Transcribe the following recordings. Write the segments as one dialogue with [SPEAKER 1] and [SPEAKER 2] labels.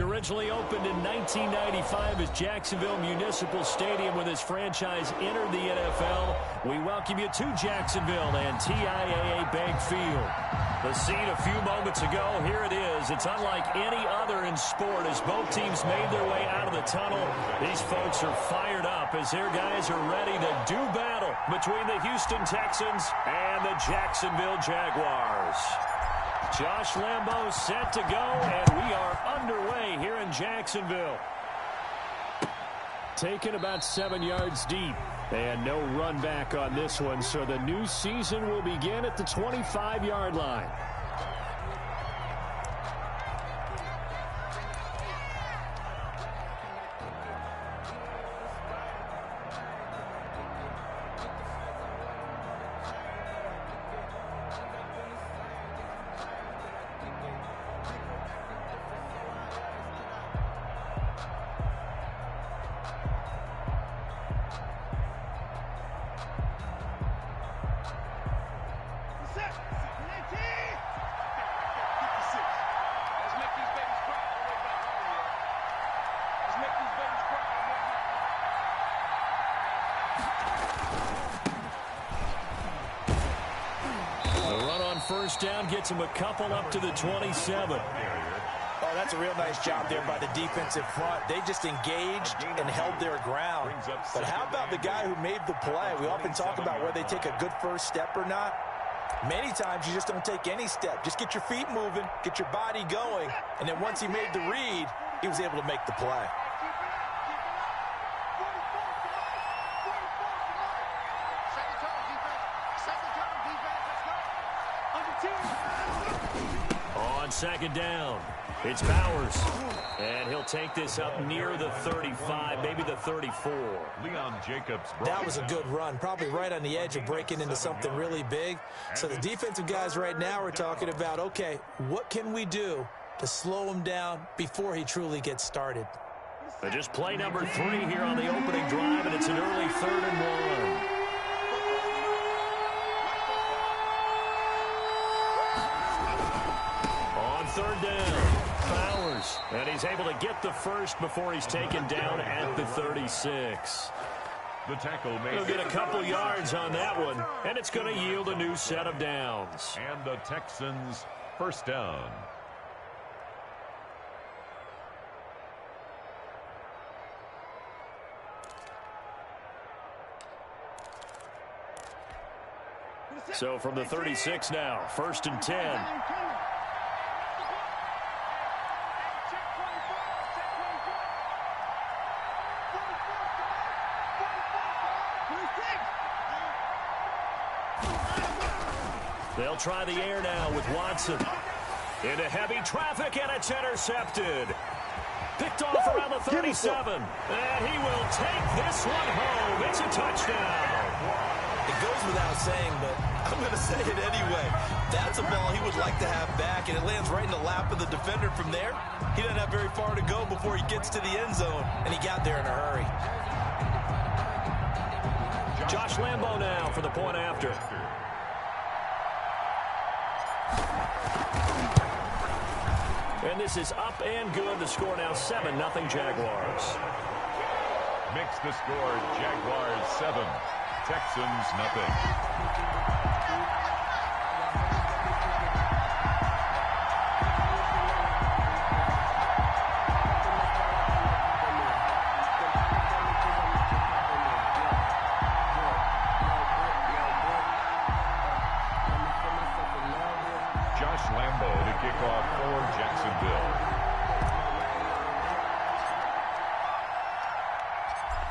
[SPEAKER 1] originally opened in 1995 as Jacksonville Municipal Stadium when this franchise entered the NFL. We welcome you to Jacksonville and TIAA Bank Field. The scene a few moments ago, here it is. It's unlike any other in sport as both teams made their way out of the tunnel. These folks are fired up as their guys are ready to do battle between the Houston Texans and the Jacksonville Jaguars. Josh Lambo set to go, and we are underway here in Jacksonville. Taken about 7 yards deep, and no run back on this one, so the new season will begin at the 25-yard line. First down gets him a couple up to the 27.
[SPEAKER 2] Oh, that's a real nice job there by the defensive front. They just engaged and held their ground. But how about the guy who made the play? We often talk about whether they take a good first step or not. Many times you just don't take any step. Just get your feet moving, get your body going, and then once he made the read, he was able to make the play.
[SPEAKER 1] On second down, it's Bowers, and he'll take this up near the 35, maybe the 34.
[SPEAKER 3] Leon Jacobs.
[SPEAKER 2] That was a good run, probably right on the edge of breaking into something really big. So the defensive guys right now are talking about, okay, what can we do to slow him down before he truly gets started?
[SPEAKER 1] Just play number 3 here on the opening drive, and it's an early 3rd and 1. Third down, Bowers, and he's able to get the first before he's taken down at the 36.
[SPEAKER 3] The tackle made.
[SPEAKER 1] He'll get a couple yards on that one, and it's going to yield a new set of downs.
[SPEAKER 3] And the Texans first down.
[SPEAKER 1] So from the 36 now, 1st and 10. They'll try the air now with Watson. Into heavy traffic, and it's intercepted. Picked off around the 37. And he will take this one home. It's a touchdown.
[SPEAKER 2] It goes without saying, but I'm going to say it anyway. That's a ball he would like to have back, and it lands right in the lap of the defender from there. He doesn't have very far to go before he gets to the end zone, and he got there in a hurry.
[SPEAKER 1] Josh Lambo now for the point after. And this is up and good. The score now 7-0 Jaguars.
[SPEAKER 3] Makes the score Jaguars 7, Texans nothing. Josh Lambo to kick off for Jacksonville.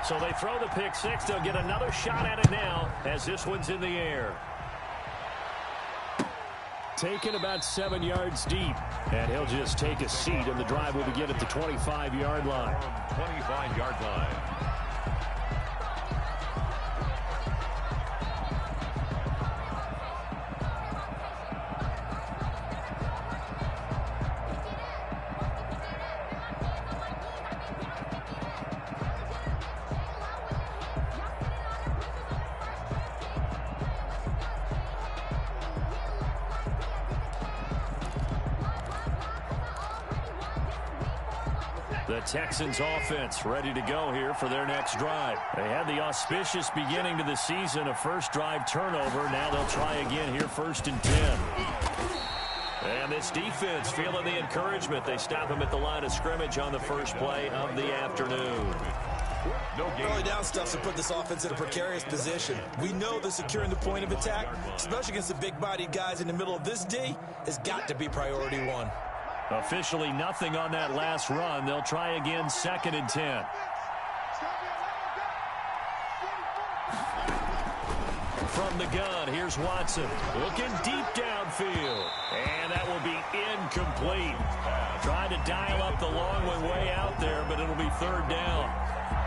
[SPEAKER 1] So they throw the pick six. They'll get another shot at it now as this one's in the air. Taken about 7 yards deep. And he'll just take a seat, and the drive will begin at the 25-yard line.
[SPEAKER 3] 25-yard line.
[SPEAKER 1] The Texans offense ready to go here for their next drive. They had the auspicious beginning to the season, a first drive turnover. Now they'll try again here, 1st and 10. And this defense feeling the encouragement. They stop him at the line of scrimmage on the first play of the afternoon.
[SPEAKER 2] Early down stuff to put this offense in a precarious position. We know that securing the point of attack, especially against the big-bodied guys in the middle of this D, has got to be priority one.
[SPEAKER 1] Officially nothing on that last run. They'll try again, 2nd and 10. From the gun, here's Watson. Looking deep downfield. And that will be incomplete. Trying to dial up the long one way out there, but it'll be 3rd down.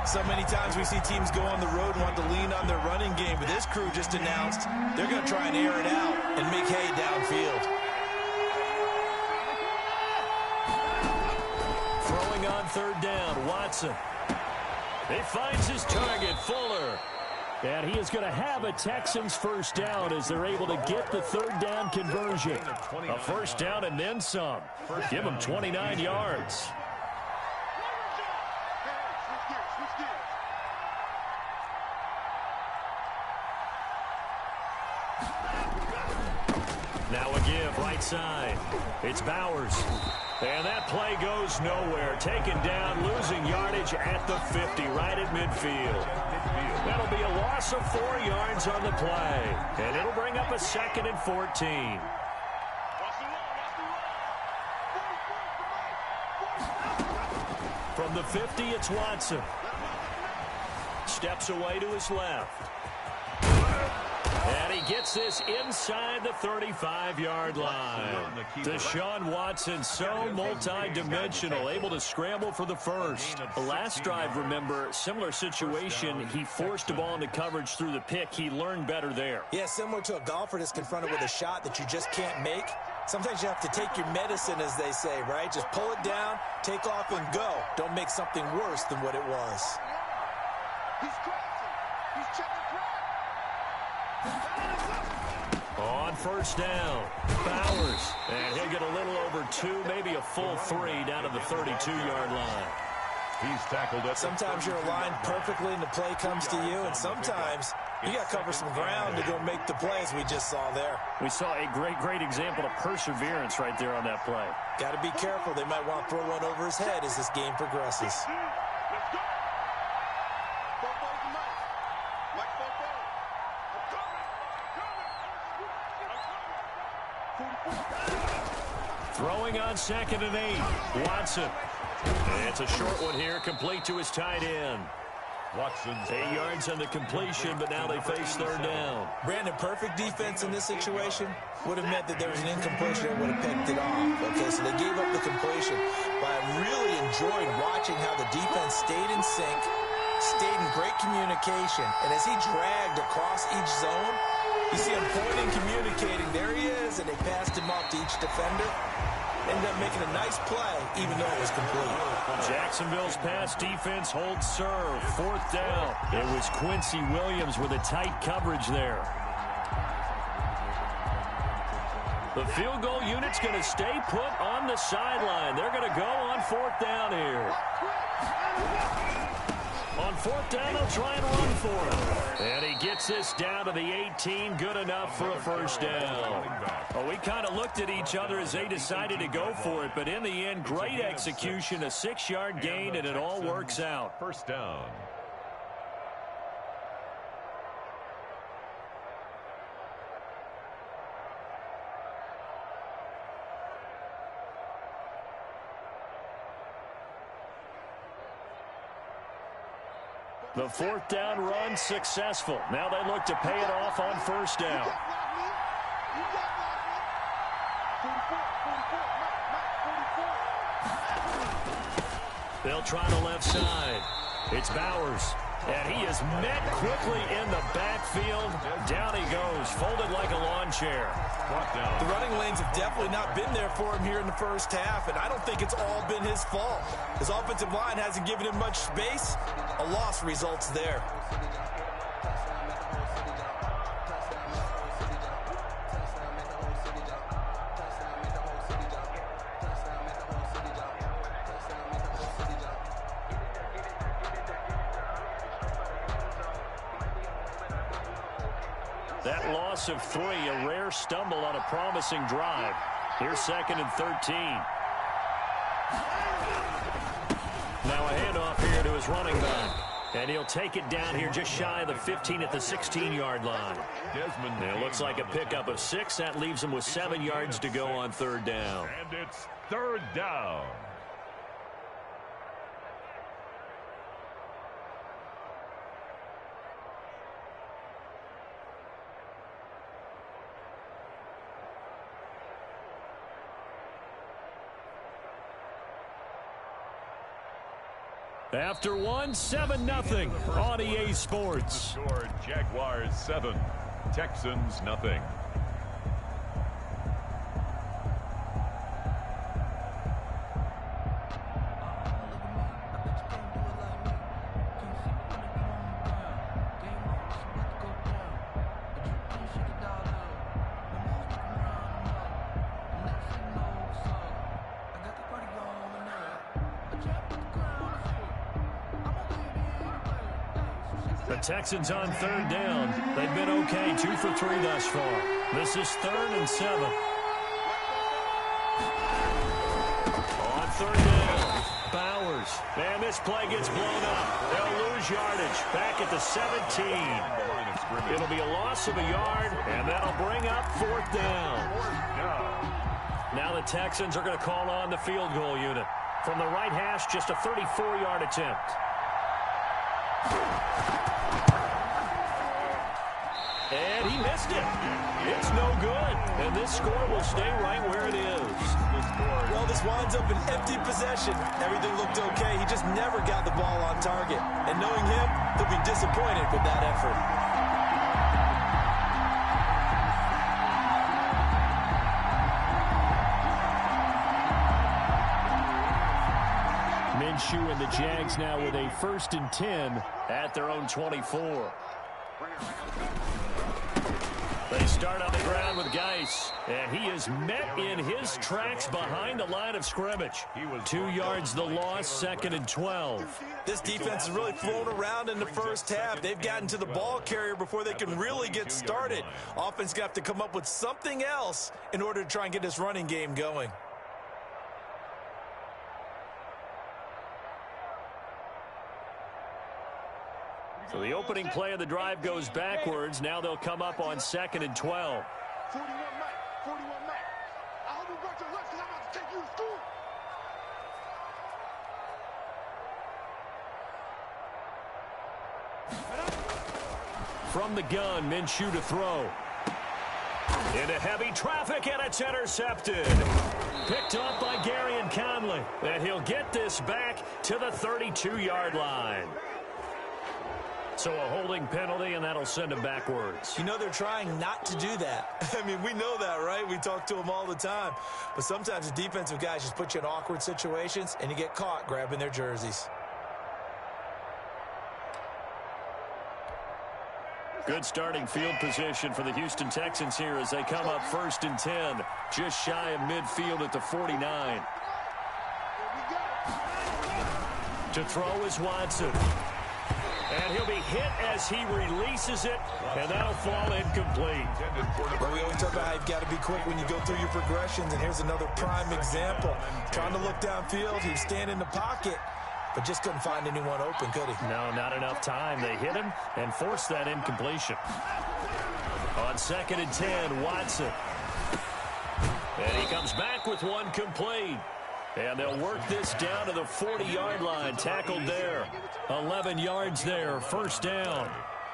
[SPEAKER 2] So many times we see teams go on the road and want to lean on their running game, but this crew just announced they're going to try and air it out and make hay downfield.
[SPEAKER 1] Throwing on 3rd down, Watson. He finds his target, Fuller. And he is going to have a Texans first down as they're able to get the 3rd down conversion. A first down and then some. Give him 29 yards. Now a give, right side. It's Bowers. And that play goes nowhere. Taken down, losing yardage at the 50, right at midfield. That'll be a loss of 4 yards on the play. And it'll bring up a 2nd and 14. From the 50, it's Watson. Steps away to his left. And he gets this inside the 35-yard line. Deshaun Watson, so multi-dimensional, able to scramble for the first. The last drive, remember, similar situation. He forced the ball into coverage through the pick. He learned better there.
[SPEAKER 2] Yeah, similar to a golfer that's confronted with a shot that you just can't make. Sometimes you have to take your medicine, as they say, right? Just pull it down, take off, and go. Don't make something worse than what it was.
[SPEAKER 4] He's crossing. He's checking.
[SPEAKER 1] On first down, Bowers. And he'll get a little over 2, maybe a full 3 down to the 32-yard line.
[SPEAKER 3] He's tackled it.
[SPEAKER 2] Sometimes you're aligned perfectly and the play comes to you, and sometimes you got to cover some ground to go make the play, as we just saw there.
[SPEAKER 1] We saw a great example of perseverance right there on that play.
[SPEAKER 2] Got to be careful. They might want to throw one over his head as this game progresses.
[SPEAKER 1] Throwing on 2nd and 8. Watson. And it's a short one here, complete to his tight end.
[SPEAKER 3] Watson's
[SPEAKER 1] 8 yards on the completion, but now they face 3rd down.
[SPEAKER 2] Brandon, perfect defense in this situation would have meant that there was an incompletion that would have picked it off. Okay, so they gave up the completion. But I really enjoyed watching how the defense stayed in sync, stayed in great communication, and as he dragged across each zone, you see him pointing, communicating. There he is, and they passed him off to each defender. Ended up making a nice play, even though it was complete.
[SPEAKER 1] Jacksonville's pass defense holds serve. 4th down. It was Quincy Williams with a tight coverage there. The field goal unit's going to stay put on the sideline. They're going to go on 4th down here. On 4th down, they'll try and run for him. And he gets this down to the 18. Good enough for a first down. Well, we kind of looked at each other as they decided to go for it. But in the end, great execution, a 6-yard gain, and it all works out.
[SPEAKER 3] First down.
[SPEAKER 1] The 4th down run successful. Now they look to pay it off on first down. They'll try the left side. It's Bowers. And he is met quickly in the backfield. Down he goes, folded like a lawn chair.
[SPEAKER 2] The running lanes have definitely not been there for him here in the first half, and I don't think it's all been his fault. His offensive line hasn't given him much space. A loss results there.
[SPEAKER 1] That loss of 3, a rare stumble on a promising drive. Here's 2nd and 13. Now a handoff here to his running back. And he'll take it down here just shy of the 15 at the 16-yard line. And it looks like a pickup of 6. That leaves him with 7 yards to go on 3rd down.
[SPEAKER 3] And it's 3rd down.
[SPEAKER 1] After 1, 7-0 on EA Sports.
[SPEAKER 3] The score, Jaguars 7, Texans 0.
[SPEAKER 1] The Texans on 3rd down. They've been okay, 2 for 3 thus far. This is 3rd and 7. On 3rd down, Bowers. And this play gets blown up. They'll lose yardage back at the 17. It'll be a loss of a yard, and that'll bring up 4th down. Now the Texans are going to call on the field goal unit. From the right hash, just a 34-yard attempt. And he missed it. It's no good. And this score will stay right where it is.
[SPEAKER 2] Well, this winds up an empty possession. Everything looked okay. He just never got the ball on target. And knowing him, they'll be disappointed with that effort.
[SPEAKER 1] Minshew and the Jags now with a 1st and 10 at their own 24. They start on the ground with Geis, and he is met in his tracks behind the line of scrimmage. 2 yards the loss, 2nd and 12.
[SPEAKER 2] This defense has really flown around in the first half. They've gotten to the ball carrier before they can really get started. Offense got to come up with something else in order to try and get this running game going.
[SPEAKER 1] So the opening play of the drive goes backwards. Now they'll come up on 2nd and 12.
[SPEAKER 4] 41 Mac, 41 Mac. I hope you brought your lunch because I'm about to take you to school.
[SPEAKER 1] From the gun, Minshew to throw. Into heavy traffic, and it's intercepted. Picked up by Garyon Conley. And he'll get this back to the 32-yard line. So a holding penalty, and that'll send him backwards.
[SPEAKER 2] You know, they're trying not to do that. I mean, we know that, right? We talk to them all the time. But sometimes the defensive guys just put you in awkward situations, and you get caught grabbing their jerseys.
[SPEAKER 1] Good starting field position for the Houston Texans here as they come up 1st and 10, just shy of midfield at the 49. To throw is Watson. And he'll be hit as he releases it, and that'll fall incomplete.
[SPEAKER 2] Well, we always talk about how you've got to be quick when you go through your progressions, and here's another prime example. Trying to look downfield, he was standing in the pocket, but just couldn't find anyone open, could he?
[SPEAKER 1] No, not enough time. They hit him and forced that incompletion. On 2nd and 10, Watson. And he comes back with one complete. And they'll work this down to the 40-yard line. Tackled there. 11 yards there. 1st down.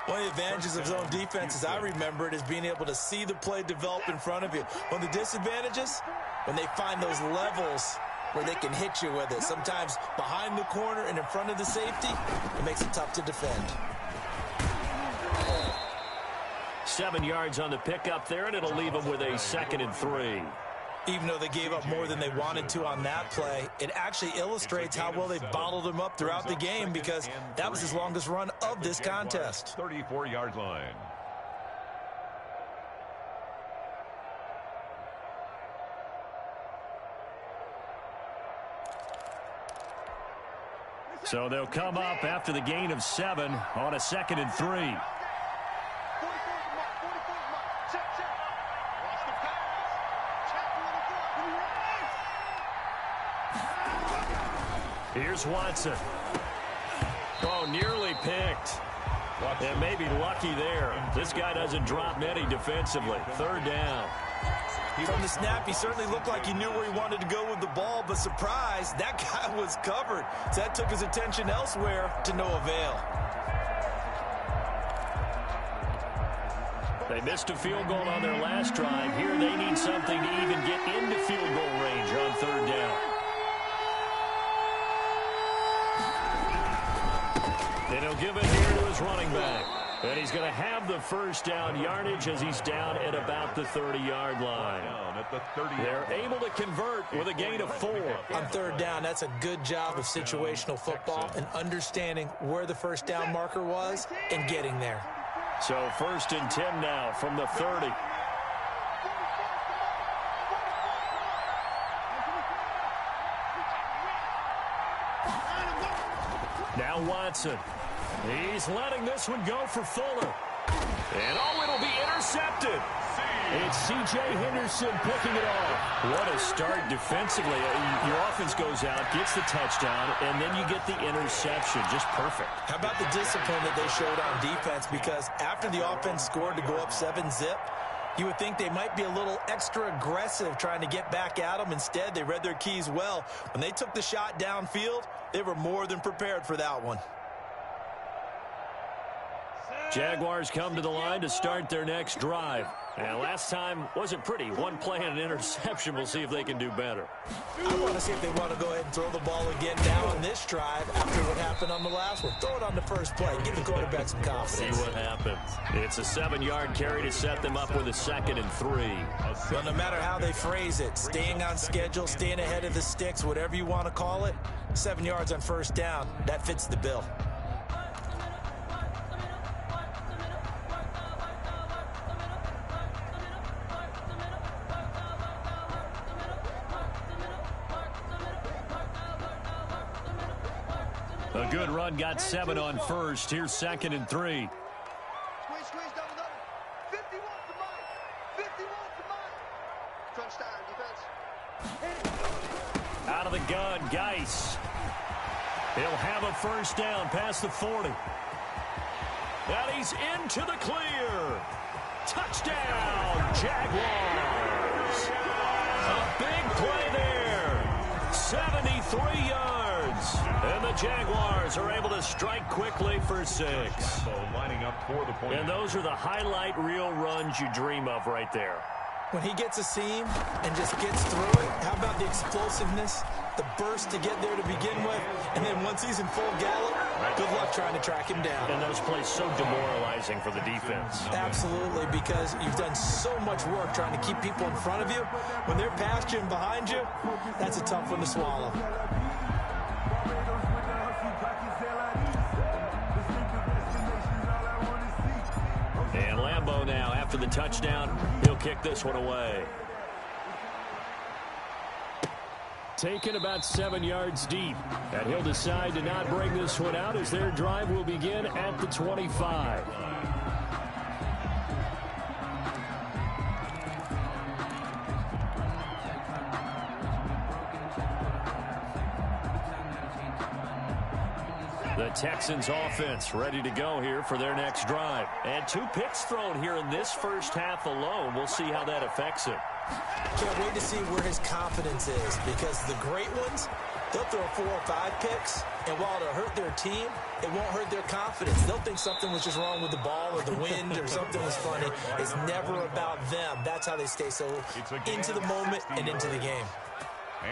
[SPEAKER 2] One of the advantages of zone defense, as I remember it, is being able to see the play develop in front of you. One of the disadvantages, when they find those levels where they can hit you with it. Sometimes behind the corner and in front of the safety, it makes it tough to defend.
[SPEAKER 1] 7 yards on the pickup there, and it'll leave them with a 2nd and 3.
[SPEAKER 2] Even though they gave up more than they wanted to on that play, it actually illustrates how well they bottled him up throughout the game because that was his longest run of this contest.
[SPEAKER 3] 34-yard line.
[SPEAKER 1] So they'll come up after the gain of 7 on a 2nd and 3. Here's Watson. Oh, nearly picked. And maybe lucky there. This guy doesn't drop many defensively. Third down.
[SPEAKER 2] From the snap, he certainly looked like he knew where he wanted to go with the ball, but surprise, that guy was covered. So that took his attention elsewhere to no avail.
[SPEAKER 1] They missed a field goal on their last drive. Here they need something to even get into field goal range on third down. And he'll give it here to his running back. And he's going to have the first down yardage as he's down at about the 30-yard line. They're able to convert with a gain of 4.
[SPEAKER 2] On third down, that's a good job of situational football and understanding where the first down marker was and getting there.
[SPEAKER 1] So 1st and 10 now from the 30. Now Watson. He's letting this one go for Fuller. And oh, it'll be intercepted. It's C.J. Henderson picking it off. What a start defensively. Your offense goes out, gets the touchdown, and then you get the interception. Just perfect.
[SPEAKER 2] How about the discipline that they showed on defense? Because after the offense scored to go up 7-zip, you would think they might be a little extra aggressive trying to get back at them. Instead, they read their keys well. When they took the shot downfield, they were more than prepared for that one.
[SPEAKER 1] Jaguars come to the line to start their next drive. And last time wasn't pretty. One play and an interception. We'll see if they can do better.
[SPEAKER 2] I want to see if they want to go ahead and throw the ball again now on this drive after what happened on the last one. Throw it on the first play. Give the quarterback some confidence.
[SPEAKER 1] See what happens. It's a 7-yard carry to set them up with a 2nd and 3.
[SPEAKER 2] Well, no matter how they phrase it, staying on schedule, staying ahead of the sticks, whatever you want to call it, 7 yards on first down, that fits the bill.
[SPEAKER 1] A good run, got 7 on first. Here's 2nd and 3.
[SPEAKER 4] Squeeze, double. 51 to Mike. 51 to Mike. Touchdown, defense.
[SPEAKER 1] Out of the gun, Geis. He'll have a first down past the 40. And he's into the clear. Touchdown, Jaguars. A big play there. 73 yards. And the Jaguars are able to strike quickly for 6. And those are the highlight reel runs you dream of right there.
[SPEAKER 2] When he gets a seam and just gets through it, how about the explosiveness, the burst to get there to begin with, and then once he's in full gallop, good luck trying to track him down.
[SPEAKER 1] And those plays so demoralizing for the defense.
[SPEAKER 2] Absolutely, because you've done so much work trying to keep people in front of you. When they're past you and behind you, that's a tough one to swallow.
[SPEAKER 1] And Lambeau now, after the touchdown, he'll kick this one away. Taken about 7 yards deep. And he'll decide to not bring this one out as their drive will begin at the 25. The Texans offense ready to go here for their next drive. And 2 picks thrown here in this first half alone. We'll see how that affects him.
[SPEAKER 2] Can't wait to see where his confidence is, because the great ones, they'll throw 4 or 5 picks, and while it'll hurt their team, it won't hurt their confidence. They'll think something was just wrong with the ball or the wind or something was funny. It's never about them. That's how they stay so into the moment and into the game.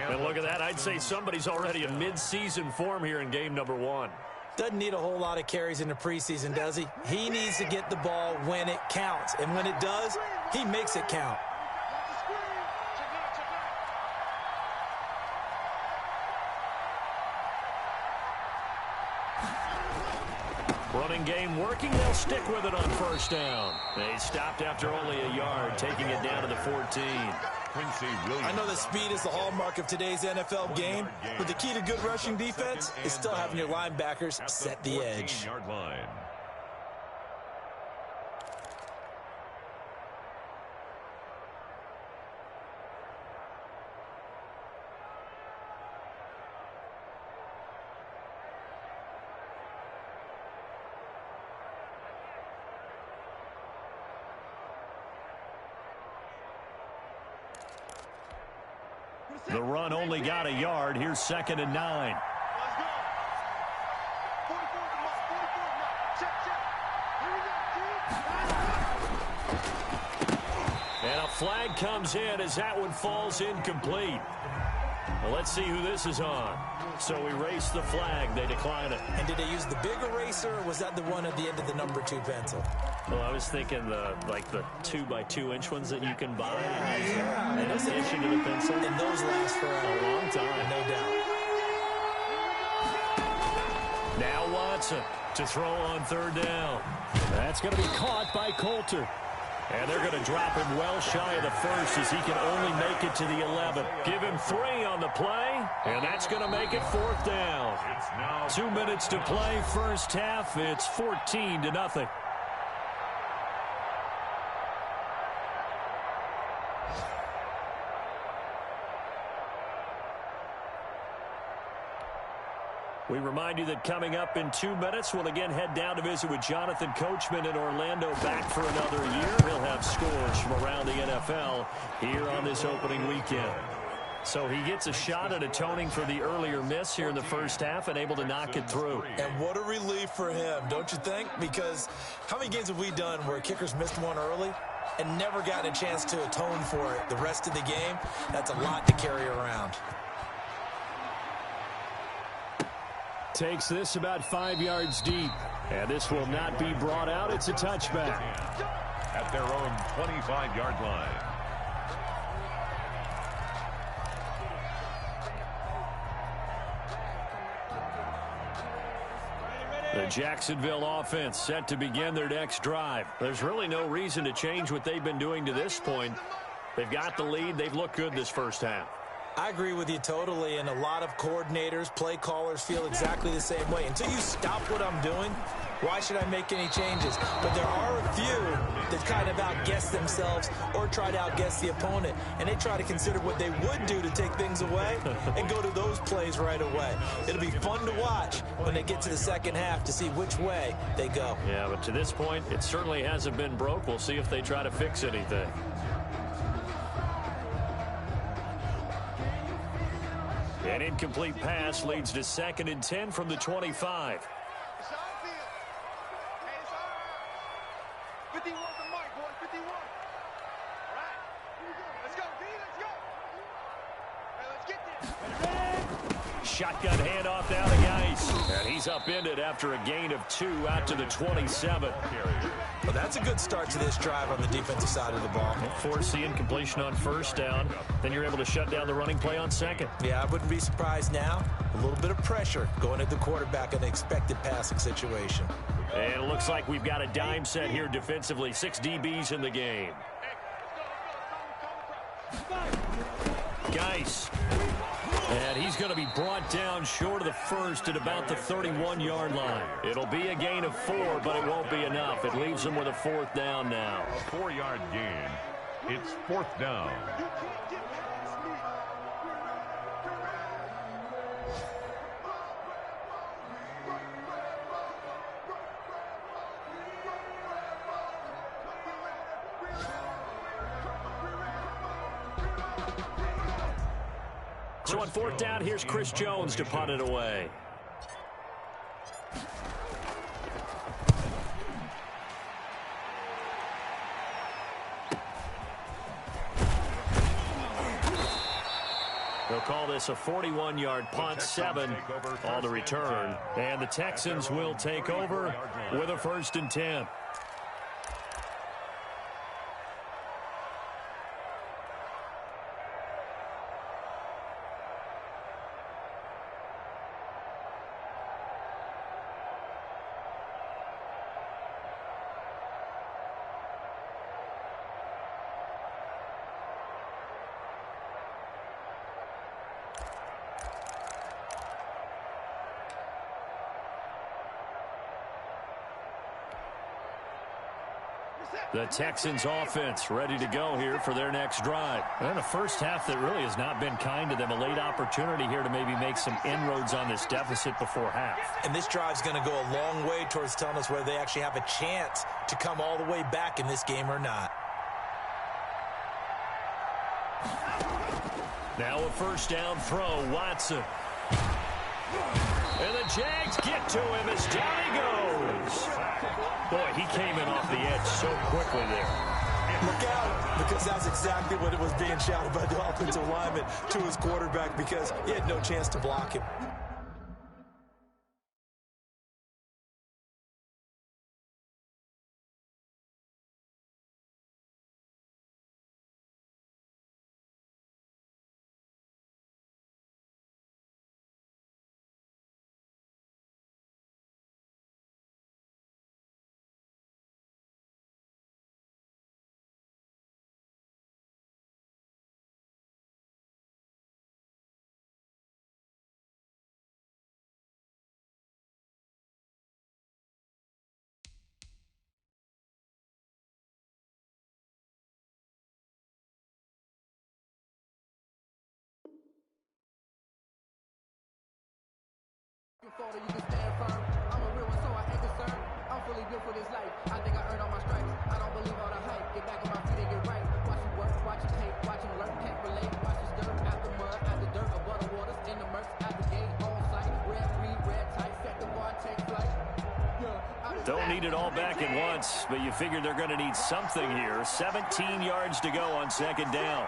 [SPEAKER 1] And look at that. I'd say somebody's already in mid-season form here in game number 1.
[SPEAKER 2] Doesn't need a whole lot of carries in the preseason, does he? He needs to get the ball when it counts. And when it does, he makes it count.
[SPEAKER 1] Running game working. They'll stick with it on first down. They stopped after only a yard, taking it down to the 14.
[SPEAKER 2] I know that speed is the hallmark of today's NFL game, but the key to good rushing defense is still having your linebackers set the edge.
[SPEAKER 1] The run only got a yard. Here's 2nd and 9.
[SPEAKER 4] Let's go. 44's the mark. 44's mark. Check, check. Here we go,
[SPEAKER 1] And a flag comes in as that one falls incomplete. Well, let's see who this is on. So erase the flag. They decline it.
[SPEAKER 2] And did they use the big eraser, or was that the one at the end of the number 2 pencil?
[SPEAKER 1] Well, I was thinking the 2x2-inch ones that you can buy.
[SPEAKER 2] Yeah.
[SPEAKER 1] And etch into the pencil.
[SPEAKER 2] And those last for
[SPEAKER 1] A long time.
[SPEAKER 2] no doubt.
[SPEAKER 1] Now Watson to throw on 3rd down. That's going to be caught by Coulter. And they're going to drop him well shy of the 1st as he can only make it to the 11. Give him 3 on the play, and that's going to make it 4th down. 2 minutes to play, first half. It's 14-0. We remind you that coming up in 2 minutes, we'll again head down to visit with Jonathan Coachman in Orlando, back for another year. He'll have scores from around the NFL here on this opening weekend. So he gets a shot at atoning for the earlier miss here in the first half and able to knock it through.
[SPEAKER 2] And what a relief for him, don't you think? Because how many games have we done where kickers missed one early and never gotten a chance to atone for it the rest of the game? That's a lot to carry around.
[SPEAKER 1] Takes this about 5 yards deep. And this will not be brought out. It's a touchback.
[SPEAKER 3] At their own 25-yard line.
[SPEAKER 1] The Jacksonville offense set to begin their next drive. There's really no reason to change what they've been doing to this point. They've got the lead. They've looked good this first half.
[SPEAKER 2] I agree with you totally, and a lot of coordinators, play callers feel exactly the same way. Until you stop what I'm doing, why should I make any changes? But there are a few that kind of outguess themselves or try to outguess the opponent, and they try to consider what they would do to take things away and go to those plays right away. It'll be fun to watch when they get to the second half to see which way they go.
[SPEAKER 1] Yeah, but to this point, it certainly hasn't been broke. We'll see if they try to fix anything. An incomplete pass leads to 2nd and 10 from the 25.
[SPEAKER 4] It's our field. Hey, it's all right. 51's the mark, boys. 51. All right. Here we go. Let's go, D. Let's go. Hey, let's get this.
[SPEAKER 1] Shotgun handoff now to Geis. And he's upended after a gain of 2 out to the 27.
[SPEAKER 2] Well, that's a good start to this drive on the defensive side of the ball.
[SPEAKER 1] Force the incompletion on 1st down. Then you're able to shut down the running play on 2nd.
[SPEAKER 2] Yeah, I wouldn't be surprised now. A little bit of pressure going at the quarterback in an expected passing situation.
[SPEAKER 1] And it looks like we've got a dime set here defensively. 6 DBs in the game. Geis. And he's going to be brought down short of the 1st at about the 31-yard line. It'll be a gain of 4, but it won't be enough. It leaves them with a 4th down now.
[SPEAKER 3] A 4-yard gain. It's 4th down.
[SPEAKER 4] You can't get past me.
[SPEAKER 1] So on 4th down, here's Chris Jones to punt it away. They'll call this a 41-yard punt, 7 on the return. And the Texans will take over with a 1st and 10. The Texans offense ready to go here for their next drive. And a first half that really has not been kind to them. A late opportunity here to maybe make some inroads on this deficit before half.
[SPEAKER 2] And this drive's going to go a long way towards telling us whether they actually have a chance to come all the way back in this game or not.
[SPEAKER 1] Now a first down throw, Watson. And the Jags get to him as down he goes. Boy, he came in off the edge so quickly there.
[SPEAKER 2] Look out, because that's exactly what it was being shouted by the offensive lineman to his quarterback, because he had no chance to block him.
[SPEAKER 5] You can stand firm. I'm a real one, so I ain't concerned. I'm fully built for this life. I think I earned all my stripes. I don't believe all the hype. Get back on my feet and get right. Watch you work, watch you tape, watch him lurk, can't relate. Watch you stir out the mud, out the dirt, above the waters, in the murks, out the gate, on site. Red, green, red, tight, set the bar, take flight.
[SPEAKER 1] Don't need it all back at once, but you figure they're going to need something here. 17 yards to go on second down.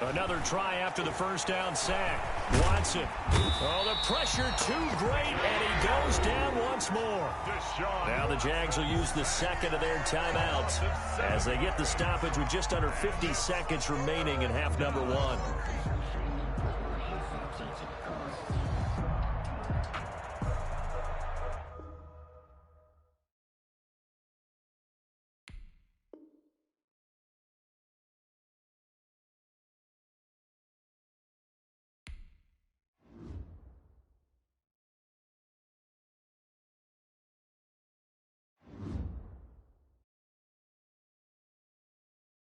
[SPEAKER 1] Another try after the first down sack. Watson. Oh, the pressure too great, and he goes down once more. Now the Jags will use the second of their timeouts as they get the stoppage with just under 50 seconds remaining in half number one.